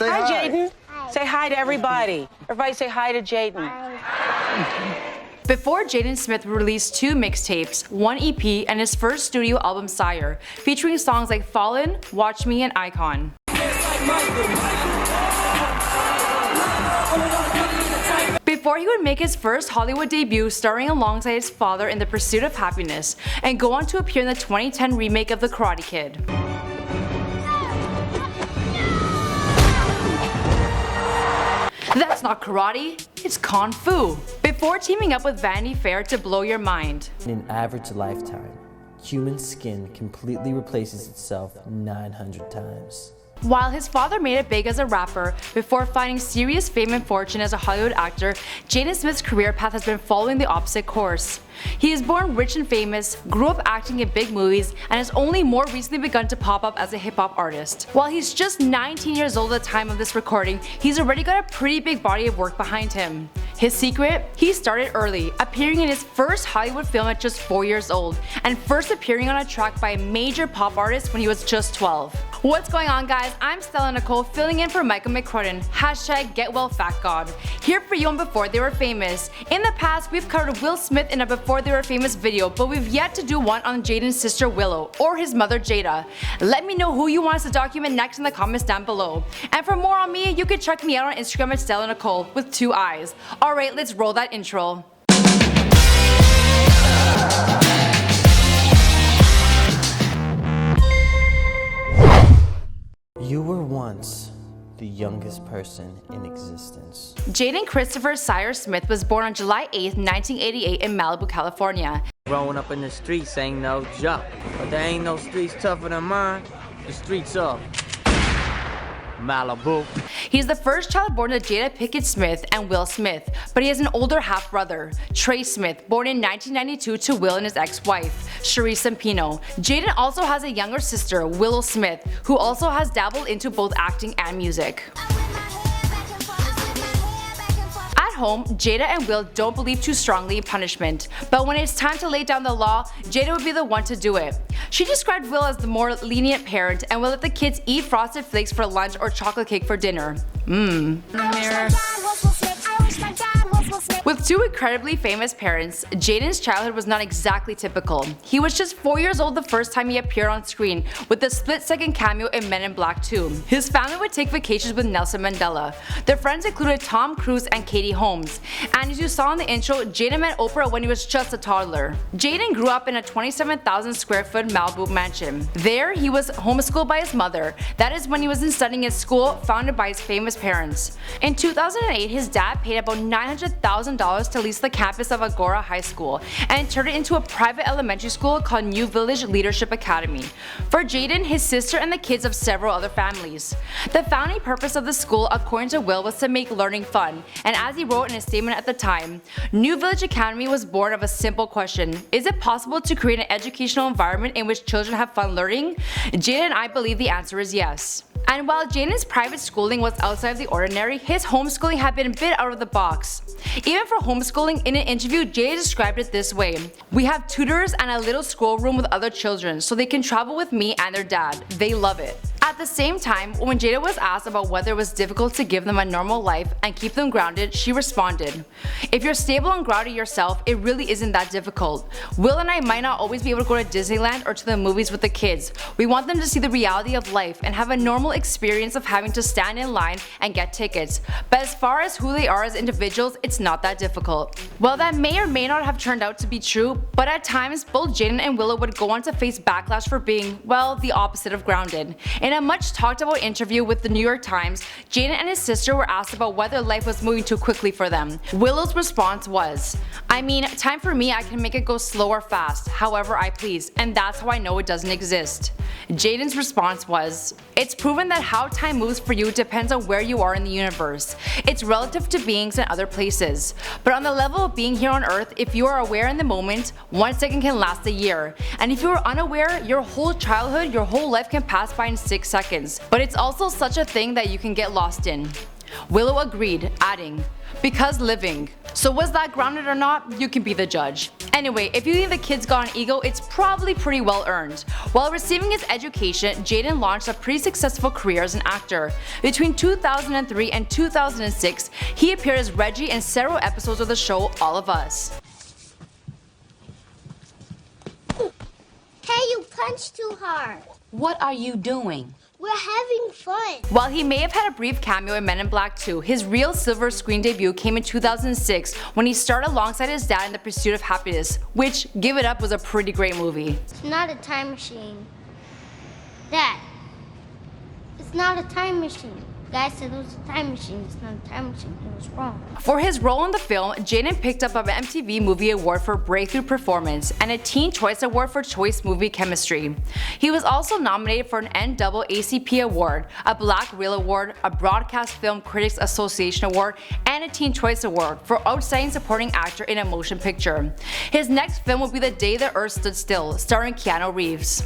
Hi, Jaden. Say hi to everybody. Everybody say hi to Jaden. Before Jaden Smith released 2 mixtapes, 1 EP, and his first studio album Sire, featuring songs like Fallen, Watch Me, and Icon. Before he would make his first Hollywood debut starring alongside his father in The Pursuit of Happiness, and go on to appear in the 2010 remake of The Karate Kid. That's not karate, it's Kung Fu. Before teaming up with Vanity Fair to blow your mind. In an average lifetime, human skin completely replaces itself 900 times. While his father made it big as a rapper, before finding serious fame and fortune as a Hollywood actor, Jaden Smith's career path has been following the opposite course. He is born rich and famous, grew up acting in big movies, and has only more recently begun to pop up as a hip-hop artist. While he's just 19 years old at the time of this recording, he's already got a pretty big body of work behind him. His secret? He started early, appearing in his first Hollywood film at just 4 years old, and first appearing on a track by a major pop artist when he was just 12. What's going on, guys? I'm Stella Nicole, filling in for Michael McCrudden, #GetWellFatGod, here for you on Before They Were Famous. In the past, we've covered Will Smith in a Before They Were Famous video, but we've yet to do one on Jaden's sister Willow, or his mother Jada. Let me know who you want us to document next in the comments down below. And for more on me, you can check me out on Instagram at Stella Nicole with 2 eyes. Alright, let's roll that intro. You were once the youngest person in existence. Jaden Christopher Sire Smith was born on July 8, 1988 in Malibu, California. Growing up in the streets ain't no joke, but there ain't no streets tougher than mine. The streets are Malibu. He's the first child born to Jada Pinkett Smith and Will Smith, but he has an older half-brother, Trey Smith, born in 1992 to Will and his ex-wife, Sharice Sampino. Jaden also has a younger sister, Willow Smith, who also has dabbled into both acting and music. At home, Jada and Will don't believe too strongly in punishment, but when it's time to lay down the law, Jada would be the one to do it. She described Will as the more lenient parent and will let the kids eat frosted flakes for lunch or chocolate cake for dinner. With 2 incredibly famous parents, Jaden's childhood was not exactly typical. He was just 4 years old the first time he appeared on screen with a split-second cameo in Men in Black 2. His family would take vacations with Nelson Mandela. Their friends included Tom Cruise and Katie Holmes. And as you saw in the intro, Jaden met Oprah when he was just a toddler. Jaden grew up in a 27,000 square foot Malibu mansion. There, he was homeschooled by his mother. That is when he was studying at school founded by his famous parents. In 2008, his dad paid about $900,000 to lease the campus of Agora High School and turned it into a private elementary school called New Village Leadership Academy for Jaden, his sister, and the kids of several other families. The founding purpose of the school, according to Will, was to make learning fun, and as he wrote in a statement at the time, New Village Academy was born of a simple question: is it possible to create an educational environment in which children have fun learning? Jaden and I believe the answer is yes. And while Jaden's private schooling was outside of the ordinary, his homeschooling had been a bit out of the box. Even for homeschooling, in an interview, Jaden described it this way: "We have tutors and a little schoolroom with other children, so they can travel with me and their dad. They love it." At the same time, when Jada was asked about whether it was difficult to give them a normal life and keep them grounded, she responded, "If you're stable and grounded yourself, it really isn't that difficult. Will and I might not always be able to go to Disneyland or to the movies with the kids. We want them to see the reality of life and have a normal experience of having to stand in line and get tickets. But as far as who they are as individuals, it's not that difficult." Well, that may or may not have turned out to be true, but at times, both Jaden and Willow would go on to face backlash for being, well, the opposite of grounded. In a much talked about interview with the New York Times, Jaden and his sister were asked about whether life was moving too quickly for them. Willow's response was, "I mean, time for me, I can make it go slow or fast, however I please, and that's how I know it doesn't exist." Jaden's response was, "It's proven that how time moves for you depends on where you are in the universe. It's relative to beings in other places. But on the level of being here on Earth, if you are aware in the moment, 1 second can last a year. And if you are unaware, your whole childhood, your whole life can pass by in 6 seconds. But it's also such a thing that you can get lost in." Willow agreed, adding, "Because living." So was that grounded or not? You can be the judge. Anyway, if you think the kid's got an ego, it's probably pretty well earned. While receiving his education, Jaden launched a pretty successful career as an actor. Between 2003 and 2006, he appeared as Reggie in several episodes of the show All of Us. Hey, you punched too hard. What are you doing? We're having fun. While he may have had a brief cameo in Men in Black 2, his real silver screen debut came in 2006 when he starred alongside his dad in The Pursuit of Happiness, which, give it up, was a pretty great movie. It's not a time machine. Dad, it's not a time machine. Guy said it was a time machine. It's not a time machine. It was wrong. For his role in the film, Jaden picked up an MTV Movie Award for Breakthrough Performance and a Teen Choice Award for Choice Movie Chemistry. He was also nominated for an NAACP Award, a Black Reel Award, a Broadcast Film Critics Association Award, and a Teen Choice Award for Outstanding Supporting Actor in a Motion Picture. His next film will be The Day the Earth Stood Still, starring Keanu Reeves.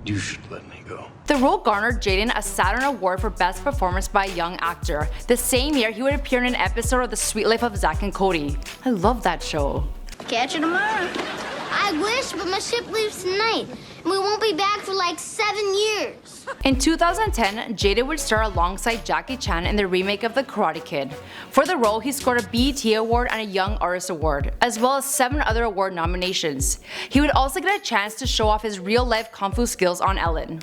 You should let me go. The role garnered Jaden a Saturn Award for Best Performance by a Young Actor. The same year, he would appear in an episode of The Sweet Life of Zack and Cody. I love that show. Catch you tomorrow. I wish, but my ship leaves tonight, and we won't be back for like 7 years. In 2010, Jaden would star alongside Jackie Chan in the remake of The Karate Kid. For the role, he scored a BET Award and a Young Artist Award, as well as 7 other award nominations. He would also get a chance to show off his real-life kung fu skills on Ellen.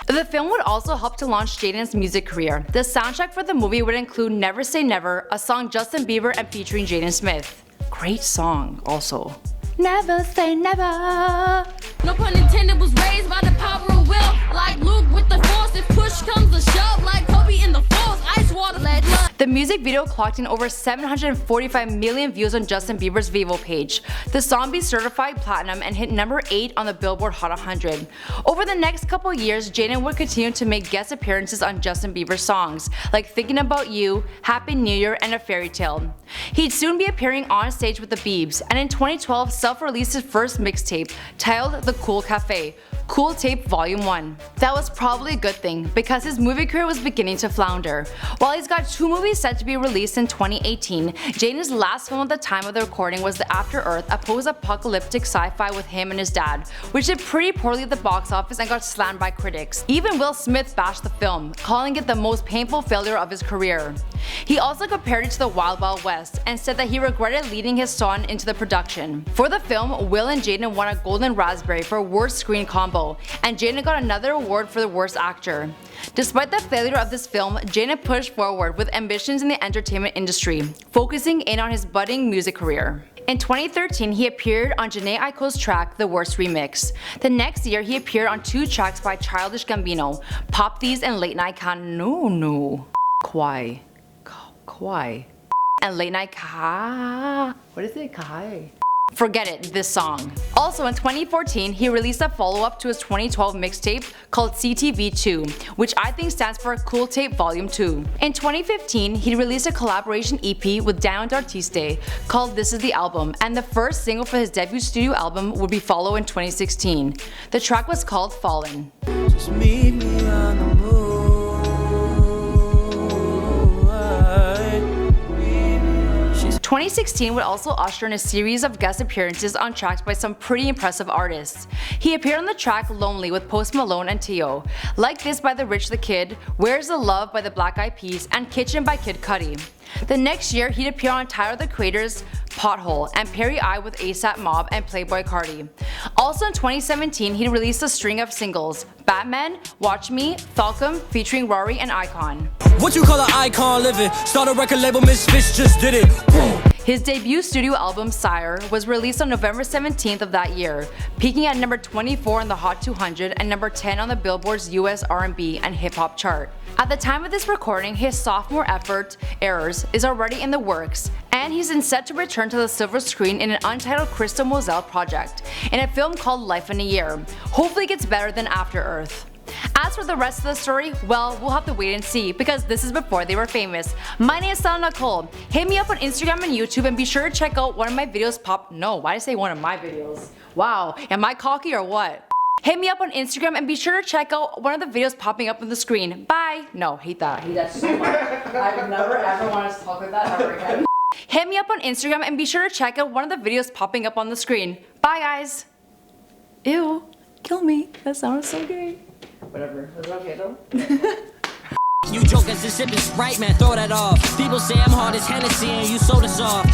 The film would also help to launch Jaden's music career. The soundtrack for the movie would include Never Say Never, a song Justin Bieber and featuring Jaden Smith. Great song, also. Never say never. No pun intended, was raised by the power of will. Like Luke with the force, if push comes to shove. Like Kobe in the force, ice water, lead blood. The music video clocked in over 745 million views on Justin Bieber's Vevo page. The song be certified platinum and hit number 8 on the Billboard Hot 100. Over the next couple years, Jaden would continue to make guest appearances on Justin Bieber songs, like Thinking About You, Happy New Year, and A Fairy Tale. He'd soon be appearing on stage with the Biebs, and in 2012 self-released his first mixtape, titled The Cool Cafe, Cool Tape Volume 1. That was probably a good thing, because his movie career was beginning to flounder. While he's got 2 movies set to be released in 2018, Jaden's last film at the time of the recording was The After Earth, a post-apocalyptic sci-fi with him and his dad, which did pretty poorly at the box office and got slammed by critics. Even Will Smith bashed the film, calling it the most painful failure of his career. He also compared it to the Wild Wild West and said that he regretted leading his son into the production. For the film, Will and Jaden won a Golden Raspberry for Worst Screen Combo, and Jaden got another award for the Worst Actor. Despite the failure of this film, Jaden pushed forward with ambitions in the entertainment industry, focusing in on his budding music career. In 2013, he appeared on Jhené Aiko's track, The Worst Remix. The next year, he appeared on 2 tracks by Childish Gambino, Pop These and Late Night Kwai. And Late Night what is it? Kai? Forget it, this song. Also in 2014, he released a follow-up to his 2012 mixtape called CTV2, which I think stands for Cool Tape Volume 2. In 2015, he released a collaboration EP with Daniel D'Artiste called This Is The Album, and the first single for his debut studio album would be Follow in 2016. The track was called Fallen. Just meet me on the moon. 2016 would also usher in a series of guest appearances on tracks by some pretty impressive artists. He appeared on the track Lonely with Post Malone and T.O., Like This by The Rich the Kid, Where's the Love by the Black Eyed Peas, and Kitchen by Kid Cudi. The next year, he'd appear on Tyler the Creator's Pothole and Perry I with ASAP Mob and Playboi Carti. Also in 2017, he released a string of singles, Batman, Watch Me, Falcon featuring Rory and Icon. What you call an icon living? Start a record label, Misfits just did it. His debut studio album, Sire, was released on November 17th of that year, peaking at number 24 on the Hot 200 and number 10 on the Billboard's US R&B and Hip Hop chart. At the time of this recording, his sophomore effort, Errors, is already in the works, and he's set to return to the silver screen in an untitled Crystal Moselle project, in a film called Life in a Year. Hopefully it gets better than After Earth. As for the rest of the story, well, we'll have to wait and see because this is before they were famous. My name is Stella Nicole. Hit me up on Instagram and YouTube and be sure to check out one of my videos why did I say one of my videos? Wow, am I cocky or what? Hit me up on Instagram and be sure to check out one of the videos popping up on the screen. Bye! No, hate that so much. I've never ever wanted to talk like that ever again. Hit me up on Instagram and be sure to check out one of the videos popping up on the screen. Bye guys! Ew, kill me. That sounds so gay. Whatever, is that okay though? You joking, sipping Sprite, man, throw that off. People say I'm hard as Hennessy and you soda soft.